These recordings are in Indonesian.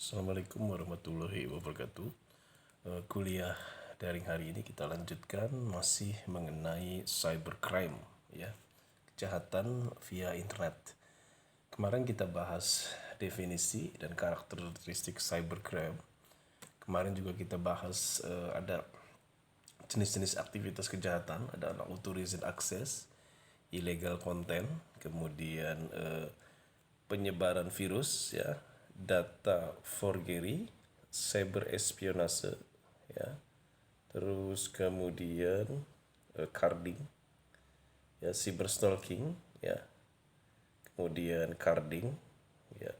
Assalamualaikum warahmatullahi wabarakatuh. Kuliah daring hari ini kita lanjutkan masih mengenai cybercrime, ya, kejahatan via internet. Kemarin kita bahas definisi dan karakteristik cybercrime. Kemarin juga kita bahas ada jenis-jenis aktivitas kejahatan, ada unauthorized access, illegal content, kemudian penyebaran virus, ya, data forgery, cyber espionase, ya, terus kemudian carding, ya, cyber stalking, ya, kemudian carding, ya.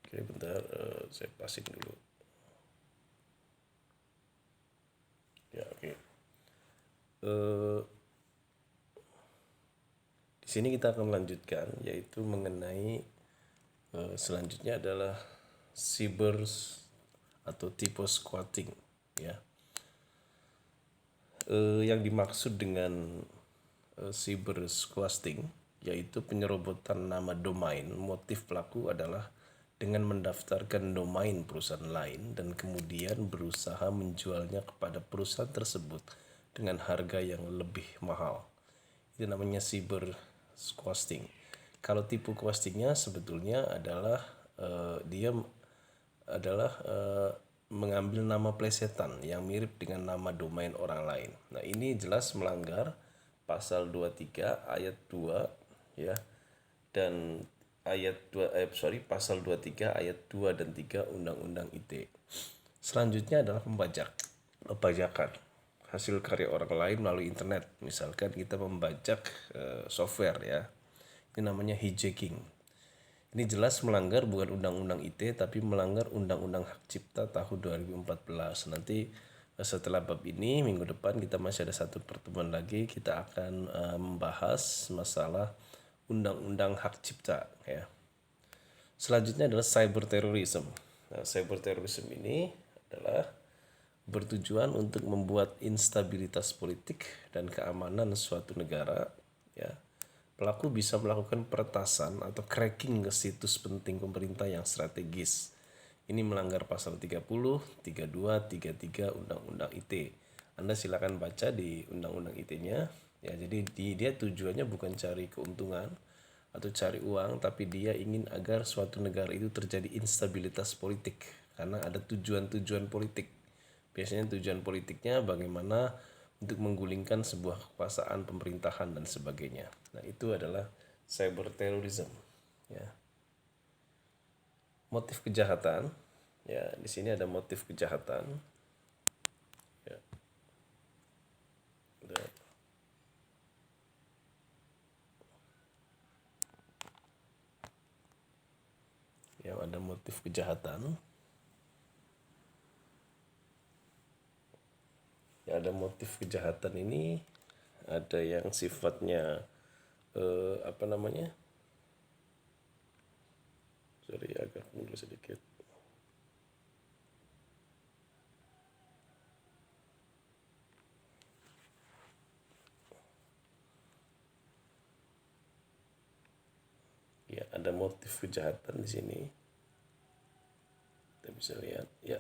Oke, bentar, saya passing dulu. Ya, oke. Di sini kita akan melanjutkan, yaitu mengenai selanjutnya adalah cyber atau tipe squatting, ya. Yang dimaksud dengan cyber squatting yaitu penyerobotan nama domain. Motif pelaku adalah dengan mendaftarkan domain perusahaan lain dan kemudian berusaha menjualnya kepada perusahaan tersebut dengan harga yang lebih mahal. Itu namanya cyber squatting. Kalau tipe squattingnya sebetulnya adalah dia adalah mengambil nama plesetan yang mirip dengan nama domain orang lain. Nah, ini jelas melanggar pasal 23 ayat 2, ya. Dan pasal 23 ayat 2 dan 3 Undang-Undang ITE. Selanjutnya adalah pembajakan hasil karya orang lain melalui internet. Misalkan kita membajak software, ya. Ini namanya hijacking. Ini jelas melanggar bukan Undang-Undang ITE tapi melanggar Undang-Undang Hak Cipta tahun 2014. Nanti setelah bab ini minggu depan kita masih ada satu pertemuan lagi, kita akan membahas masalah Undang-Undang Hak Cipta, ya. Selanjutnya adalah cyber terrorism. Nah, cyber terrorism ini adalah bertujuan untuk membuat instabilitas politik dan keamanan suatu negara, ya. Pelaku bisa melakukan peretasan atau cracking ke situs penting pemerintah yang strategis. Ini melanggar pasal 30, 32, 33 Undang-Undang ITE. Anda silakan baca di Undang-Undang ITE-nya. Ya, jadi dia tujuannya bukan cari keuntungan atau cari uang, tapi dia ingin agar suatu negara itu terjadi instabilitas politik karena ada tujuan-tujuan politik. Biasanya tujuan politiknya bagaimana untuk menggulingkan sebuah kekuasaan pemerintahan dan sebagainya. Nah, itu adalah cyber terrorism, ya. Motif kejahatan, ya, di sini ada motif kejahatan, ya. Ya, ada motif kejahatan. Ya, ada motif kejahatan ini ada yang sifatnya apa namanya? Sorry, agak mundur sedikit. Ya, ada motif kejahatan di sini. Kita bisa lihat, ya.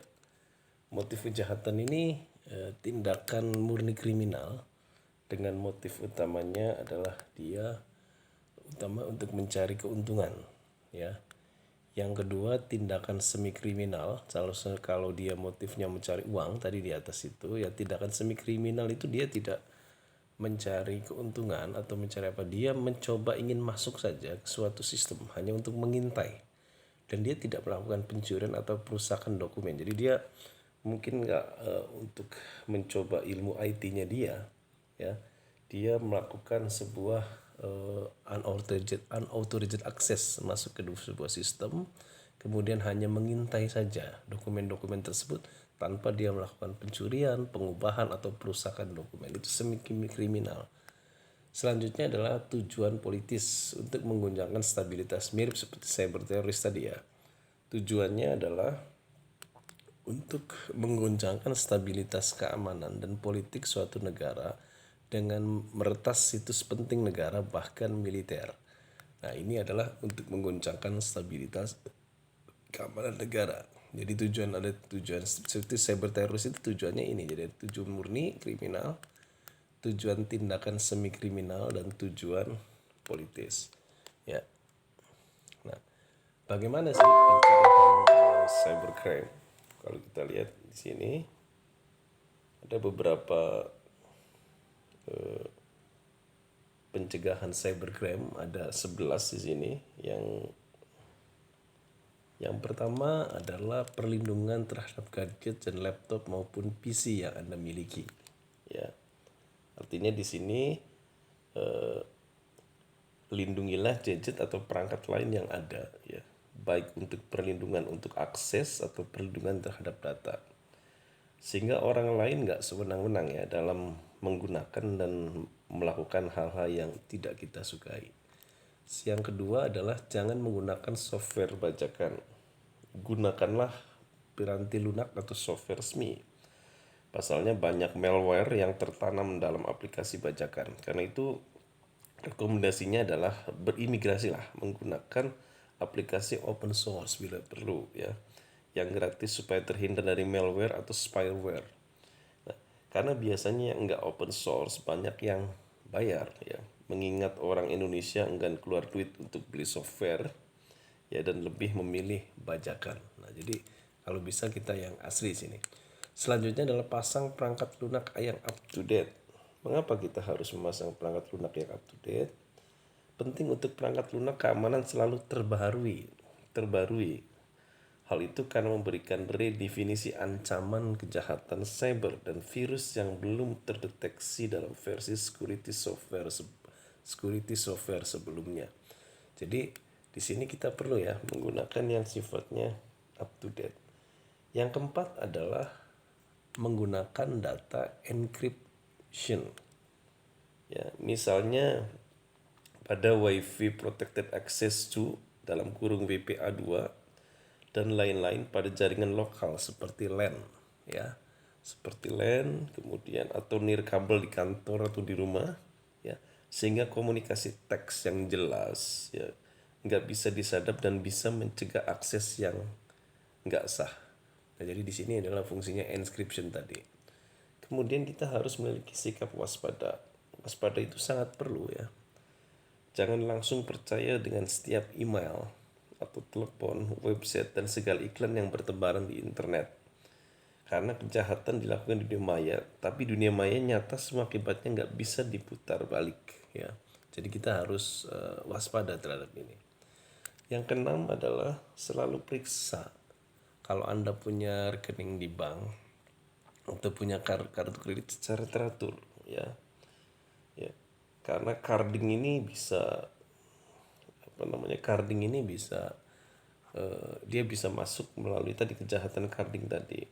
Motif kejahatan ini tindakan murni kriminal dengan motif utamanya adalah dia utama untuk mencari keuntungan, ya. Yang kedua, tindakan semi kriminal. Kalau dia motifnya mencari uang tadi di atas itu, ya, tindakan semi kriminal itu dia tidak mencari keuntungan atau mencari apa, dia mencoba ingin masuk saja ke suatu sistem hanya untuk mengintai, dan dia tidak melakukan pencurian atau perusakan dokumen. Jadi dia mungkin nggak untuk mencoba ilmu IT-nya dia, ya, dia melakukan sebuah unauthorized access masuk ke sebuah sistem, kemudian hanya mengintai saja dokumen-dokumen tersebut tanpa dia melakukan pencurian, pengubahan atau perusakan dokumen. Itu semi kriminal. Selanjutnya adalah tujuan politis untuk mengguncangkan stabilitas, mirip seperti cyber teroris tadi, ya. Tujuannya adalah untuk mengguncangkan stabilitas keamanan dan politik suatu negara dengan meretas situs penting negara bahkan militer. Nah, ini adalah untuk menggoncangkan stabilitas keamanan negara. Jadi tujuan seperti cyber teroris itu tujuannya ini. Jadi tujuan murni kriminal, tujuan tindakan semi kriminal, dan tujuan politis. Ya. Nah, bagaimana sih pencegahan cybercrime? Kalau kita lihat di sini ada beberapa pencegahan cybercrime, ada 11 di sini. Yang pertama adalah perlindungan terhadap gadget dan laptop maupun PC yang Anda miliki. Ya. Artinya di sini lindungilah gadget atau perangkat lain yang ada, ya. Baik untuk perlindungan untuk akses atau perlindungan terhadap data. Sehingga orang lain nggak sewenang-wenang ya dalam menggunakan dan melakukan hal-hal yang tidak kita sukai. Yang kedua adalah jangan menggunakan software bajakan. Gunakanlah piranti lunak atau software resmi. Pasalnya banyak malware yang tertanam dalam aplikasi bajakan. Karena itu rekomendasinya adalah berimigrasilah menggunakan aplikasi open source bila perlu, ya, yang gratis supaya terhindar dari malware atau spyware. Nah, karena biasanya yang nggak open source banyak yang bayar, ya, mengingat orang Indonesia enggan keluar duit untuk beli software, ya, dan lebih memilih bajakan. Nah, jadi kalau bisa kita yang asli sini. Selanjutnya adalah pasang perangkat lunak yang up to date. Mengapa kita harus memasang perangkat lunak yang up to date? Penting untuk perangkat lunak keamanan selalu terbarui. Hal itu karena memberikan redefinisi ancaman kejahatan cyber dan virus yang belum terdeteksi dalam versi security software sebelumnya. Jadi di sini kita perlu ya menggunakan yang sifatnya up to date. Yang keempat adalah menggunakan data encryption. Ya, misalnya pada Wi-Fi Protected Access to dalam kurung WPA2 dan lain-lain pada jaringan lokal seperti LAN, ya. Seperti LAN, kemudian atau nirkabel di kantor atau di rumah, ya. Sehingga komunikasi teks yang jelas, ya, nggak bisa disadap dan bisa mencegah akses yang nggak sah. Nah, jadi di sini adalah fungsinya encryption tadi. Kemudian kita harus memiliki sikap waspada. Waspada itu sangat perlu, ya. Jangan langsung percaya dengan setiap email atau telepon, website, dan segala iklan yang bertebaran di internet. Karena kejahatan dilakukan di dunia maya, tapi dunia maya nyata semua akibatnya nggak bisa diputar balik, ya. Jadi kita harus waspada terhadap ini. Yang keenam adalah selalu periksa kalau Anda punya rekening di bank atau punya kartu kredit secara teratur, ya. Ya. Karena carding ini bisa dia bisa masuk melalui tadi kejahatan carding tadi.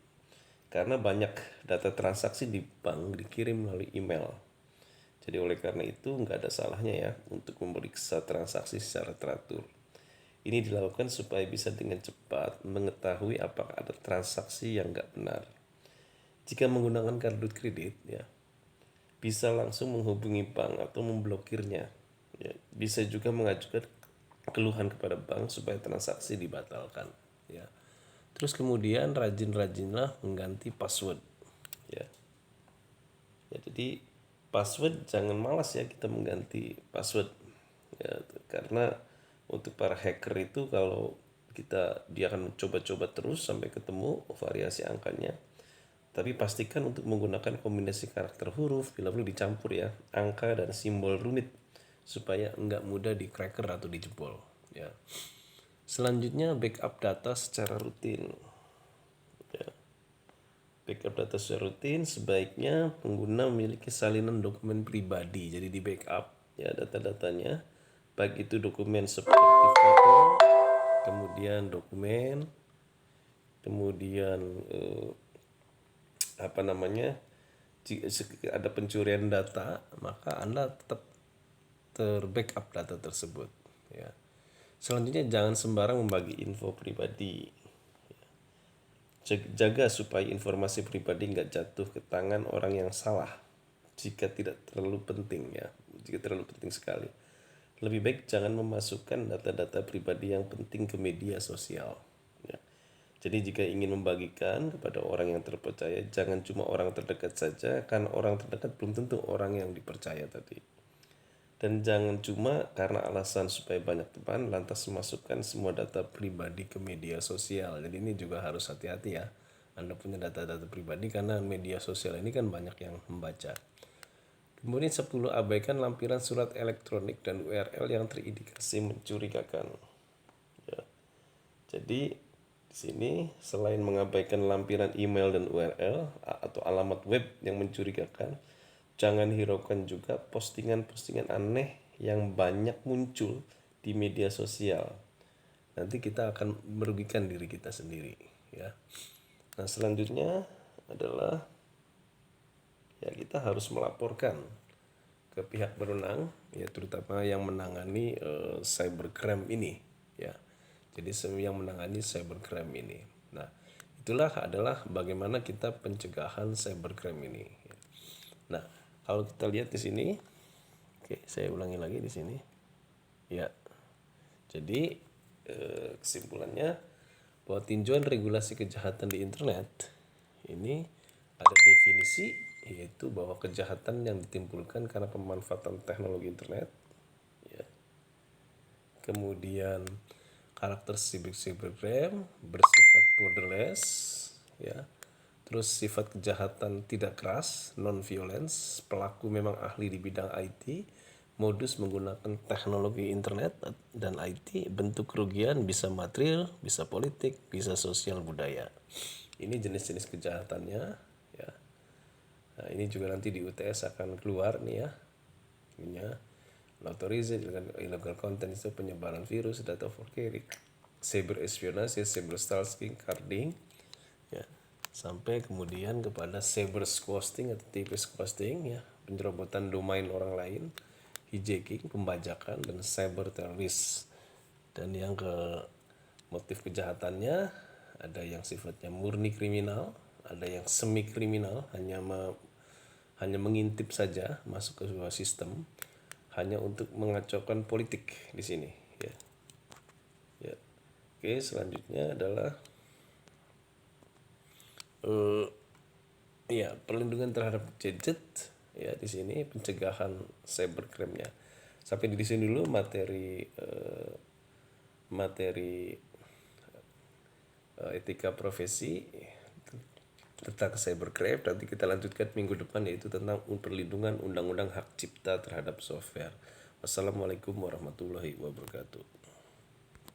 Karena banyak data transaksi di bank dikirim melalui email. Jadi oleh karena itu nggak ada salahnya ya untuk memeriksa transaksi secara teratur. Ini dilakukan supaya bisa dengan cepat mengetahui apakah ada transaksi yang nggak benar. Jika menggunakan kartu kredit, ya, bisa langsung menghubungi bank atau memblokirnya. Ya, bisa juga mengajukan keluhan kepada bank supaya transaksi dibatalkan. Ya. Terus kemudian rajin-rajinlah mengganti password. Ya. Ya, jadi password jangan malas ya kita mengganti password. Ya, karena untuk para hacker itu kalau dia akan coba-coba terus sampai ketemu variasi angkanya. Tapi pastikan untuk menggunakan kombinasi karakter huruf bila perlu dicampur ya, angka dan simbol rumit supaya enggak mudah di cracker atau dijebol, ya. Selanjutnya backup data secara rutin. Ya. Backup data secara rutin sebaiknya pengguna memiliki salinan dokumen pribadi. Jadi di backup ya data-datanya, baik itu dokumen seperti foto, kemudian dokumen, kemudian jika ada pencurian data maka Anda tetap terbackup data tersebut, ya. Selanjutnya jangan sembarang membagi info pribadi. Jaga supaya informasi pribadi nggak jatuh ke tangan orang yang salah jika tidak terlalu penting, ya, jika terlalu penting sekali. lebih baik jangan memasukkan data-data pribadi yang penting ke media sosial. Ya. Jadi jika ingin membagikan kepada orang yang terpercaya, jangan cuma orang terdekat saja, karena orang terdekat belum tentu orang yang dipercaya tadi. Dan jangan cuma karena alasan supaya banyak teman, lantas memasukkan semua data pribadi ke media sosial. Jadi ini juga harus hati-hati ya. Anda punya data-data pribadi karena media sosial ini kan banyak yang membaca. Kemudian 10, abaikan lampiran surat elektronik dan URL yang terindikasi mencurigakan. Ya. Jadi di sini selain mengabaikan lampiran email dan URL atau alamat web yang mencurigakan, jangan hiraukan juga postingan-postingan aneh yang banyak muncul di media sosial. Nanti kita akan merugikan diri kita sendiri, ya. Nah, selanjutnya adalah ya kita harus melaporkan ke pihak berwenang, ya terutama yang menangani cybercrime ini, ya. Jadi yang menangani cybercrime ini. Nah, itulah adalah bagaimana kita pencegahan cybercrime ini. Nah, kalau kita lihat di sini, oke, saya ulangi lagi di sini. Ya. Jadi kesimpulannya bahwa tinjauan regulasi kejahatan di internet ini ada definisi, yaitu bahwa kejahatan yang ditimbulkan karena pemanfaatan teknologi internet, ya. Kemudian karakter cybercrime bersifat borderless, ya. Terus sifat kejahatan tidak keras, non violence, pelaku memang ahli di bidang IT, modus menggunakan teknologi internet dan IT, bentuk kerugian bisa material, bisa politik, bisa sosial budaya. Ini jenis-jenis kejahatannya, ya. Nah, ini juga nanti di UTS akan keluar nih ya. Ininya unauthorized illegal content itu penyebaran virus, data forgery, cyber espionage, cyber stalking, carding, ya, sampai kemudian kepada cyber squatting atau TP squatting, ya, penyerobotan domain orang lain, hijacking, pembajakan, dan cyber teroris. Dan yang ke motif kejahatannya ada yang sifatnya murni kriminal, ada yang semi kriminal, hanya mengintip saja masuk ke sebuah sistem hanya untuk mengacaukan politik di sini, ya. Ya. Oke, selanjutnya adalah ya, perlindungan terhadap gadget, ya, di sini pencegahan cybercrime-nya. Sampai di sini dulu materi etika profesi tentang cybercrime. Nanti kita lanjutkan minggu depan, yaitu tentang perlindungan undang-undang hak cipta terhadap software. Wassalamualaikum warahmatullahi wabarakatuh.